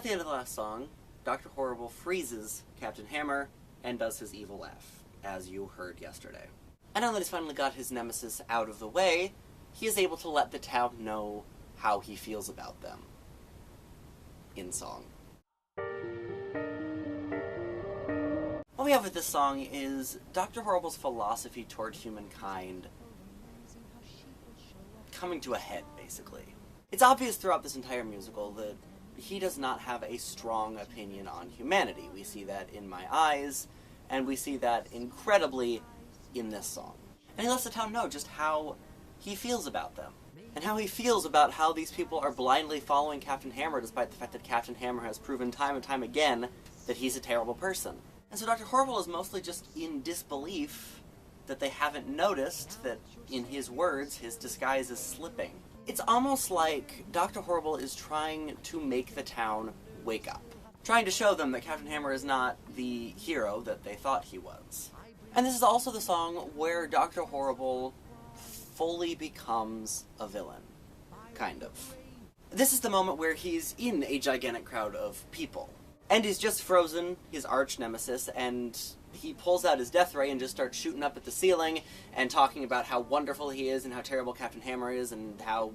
the end of the last song, Dr. Horrible freezes Captain Hammer and does his evil laugh, as you heard yesterday. And now that he's finally got his nemesis out of the way, he is able to let the town know how he feels about them. In song. What we have with this song is Dr. Horrible's philosophy toward humankind coming to a head, basically. It's obvious throughout this entire musical that he does not have a strong opinion on humanity. We see that in My Eyes, and we see that incredibly in this song. And he lets the town know just how he feels about them. And how he feels about how these people are blindly following Captain Hammer, despite the fact that Captain Hammer has proven time and time again that he's a terrible person. And so Dr. Horrible is mostly just in disbelief that they haven't noticed that, in his words, his disguise is slipping. It's almost like Dr. Horrible is trying to make the town wake up. Trying to show them that Captain Hammer is not the hero that they thought he was. And this is also the song where Dr. Horrible fully becomes a villain. Kind of. This is the moment where he's in a gigantic crowd of people. And he's just frozen his arch nemesis, and he pulls out his death ray and just starts shooting up at the ceiling and talking about how wonderful he is and how terrible Captain Hammer is and how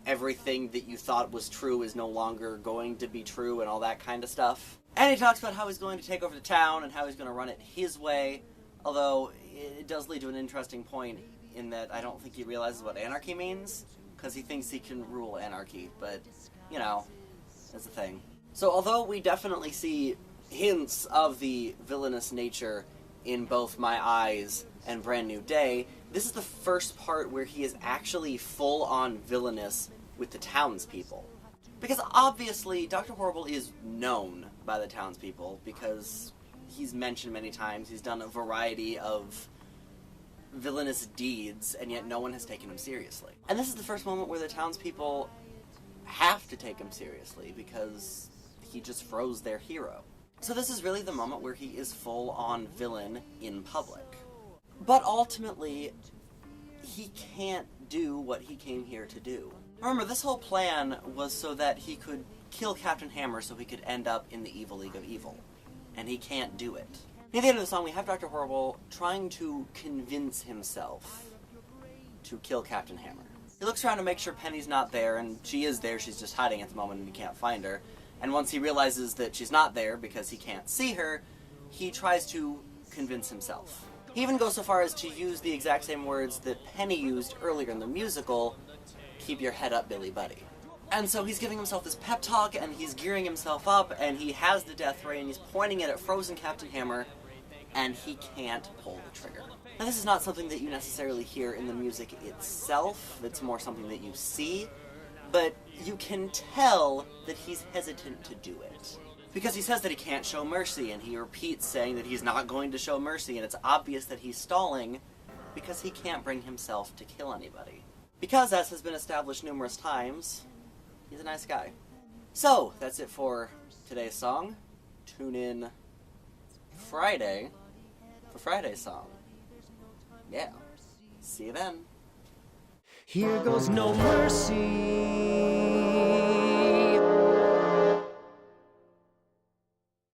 everything that you thought was true is no longer going to be true and all that kind of stuff. And he talks about how he's going to take over the town and how he's going to run it his way, although it does lead to an interesting point in that I don't think he realizes what anarchy means, because he thinks he can rule anarchy, but, you know, that's the thing. So although we definitely see hints of the villainous nature in both My Eyes and Brand New Day, this is the first part where he is actually full-on villainous with the townspeople. Because obviously, Dr. Horrible is known by the townspeople, because he's mentioned many times, he's done a variety of villainous deeds, and yet no one has taken him seriously. And this is the first moment where the townspeople have to take him seriously, because he just froze their hero. So this is really the moment where he is full-on villain in public. But ultimately, he can't do what he came here to do. Remember, this whole plan was so that he could kill Captain Hammer so he could end up in the Evil League of Evil. And he can't do it. Near the end of the song, we have Dr. Horrible trying to convince himself to kill Captain Hammer. He looks around to make sure Penny's not there, and she is there, she's just hiding at the moment and he can't find her. And once he realizes that she's not there because he can't see her, he tries to convince himself. He even goes so far as to use the exact same words that Penny used earlier in the musical, "Keep your head up, Billy Buddy." And so he's giving himself this pep talk, and he's gearing himself up, and he has the death ray, and he's pointing it at frozen Captain Hammer, and he can't pull the trigger. Now this is not something that you necessarily hear in the music itself, it's more something that you see, but you can tell that he's hesitant to do it. Because he says that he can't show mercy, and he repeats saying that he's not going to show mercy, and it's obvious that he's stalling because he can't bring himself to kill anybody. Because, as has been established numerous times, he's a nice guy. So, that's it for today's song. Tune in Friday for Friday's song. Yeah. See you then. Here goes no mercy.